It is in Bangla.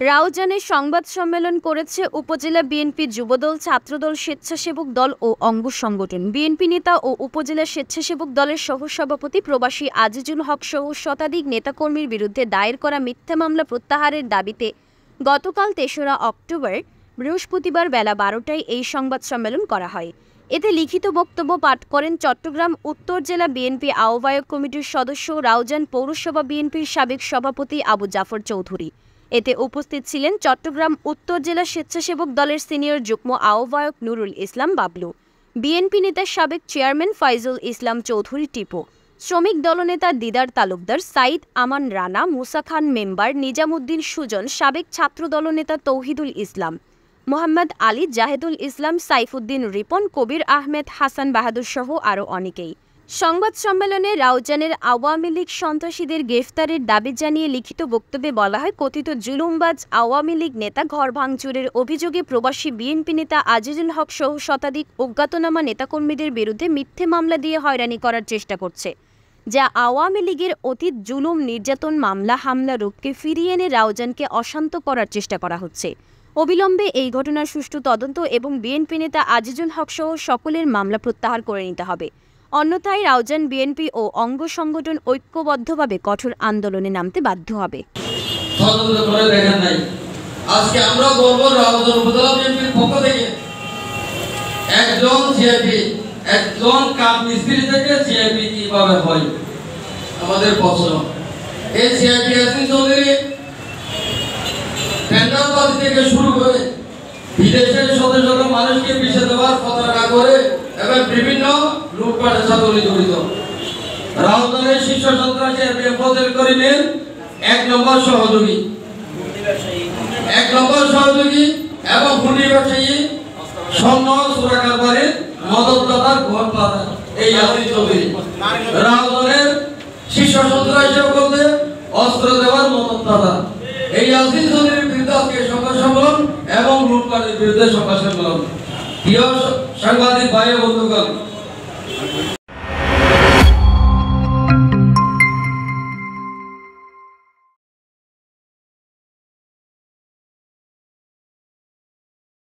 রাউজানে সংবাদ সম্মেলন করেছে উপজেলা বিএনপি যুবদল, ছাত্রদল, স্বেচ্ছাসেবক দল ও অঙ্গ সংগঠন। বিএনপি নেতা ও উপজেলা স্বেচ্ছাসেবক দলের সহসভাপতি প্রবাসী আজিজুল হক সহ শতাধিক নেতাকর্মীর বিরুদ্ধে দায়ের করা মিথ্যা মামলা প্রত্যাহারের দাবিতে গতকাল ৩রা অক্টোবর বৃহস্পতিবার বেলা ১২টায় এই সংবাদ সম্মেলন করা হয়। এতে লিখিত বক্তব্য পাঠ করেন চট্টগ্রাম উত্তর জেলা বিএনপি আহ্বায়ক কমিটির সদস্য, রাউজান পৌরসভা বিএনপির সাবেক সভাপতি আবু জাফর চৌধুরী। এতে উপস্থিত ছিলেন চট্টগ্রাম উত্তর জেলা স্বেচ্ছাসেবক দলের সিনিয়র যুগ্ম আহ্বায়ক নুরুল ইসলাম বাবলু, বিএনপি নেতার সাবেক চেয়ারম্যান ফাইজুল ইসলাম চৌধুরী টিপু, শ্রমিক দলনেতা দিদার তালুকদার, সাইদ আমান রানা, মুসা খান মেম্বার, নিজামুদ্দিন সুজন, সাবেক ছাত্র দলনেতা তৌহিদুল ইসলাম, মোহাম্মদ আলী, জাহেদুল ইসলাম, সাইফুদ্দিন রিপন, কবির আহমেদ, হাসান বাহাদুর সহ আরও অনেকেই। সংবাদ সম্মেলনে রাউজানের আওয়ামী লীগ সন্ত্রাসীদের গ্রেফতারের দাবি জানিয়ে লিখিত বক্তব্যে বলা হয়, কথিত জুলুমবাজ আওয়ামী লীগ নেতা ঘর ভাঙচুরের অভিযোগে প্রবাসী বিএনপি নেতা আজিজুল হক সহ শতাধিক অজ্ঞাতনামা নেতাকর্মীদের বিরুদ্ধে মিথ্যে মামলা দিয়ে হয়রানি করার চেষ্টা করছে, যা আওয়ামী লীগের অতীত জুলুম, নির্যাতন, মামলা হামলা রূপকে ফিরিয়ে এনে রাউজানকে অশান্ত করার চেষ্টা করা হচ্ছে। অবিলম্বে এই ঘটনার সুষ্ঠু তদন্ত এবং বিএনপি নেতা আজিজুল হক সহ সকলের মামলা প্রত্যাহার করে নিতে হবে, অন্যথায় রাউজান বিএনপি ও অঙ্গ সংগঠন ঐক্যবদ্ধভাবে কঠোর আন্দোলনে নামতে বাধ্য হবে। আজকে আমরা বলবো রাউজান উপজেলা বিএনপির পক্ষ থেকে একজন সিআইপি, একজন কাপ মিস্ত্রি থেকে সিআইপি কিভাবে হয় আমাদের প্রশ্ন। এই সিআইপি ইয়াসিন চৌধুরী টেন্ডারবাজি থেকে শুরু করে বিদেশের শত শত মানুষকে পিছিয়ে দেওয়ার প্রতারণা করে এবং বিভিন্ন লুটপাটের সাথে উনি জড়িত। রাউজানের শীর্ষ সন্ত্রাসী এবিএম ফজল করিমের ১ নম্বর সহযোগী এবং হুন্ডি ব্যবসায়ী, স্বর্ণ চোরা কারবারের মদতদাতার ঘরপাতা এই ইয়াসিন চৌধুরী। রাউজানের শীর্ষ সন্ত্রাসী বলতে অস্ত্র দেওয়ার মদতদাতা এই ইয়াসিন চৌধুরীর বিরুদ্ধে আজকে সংবাদ সম্মেলন এবং লুটপাটের বিরুদ্ধে সংবাদ সম্মেলন। প্রিয় সাংবাদিক ভাই ও বন্ধুগণ,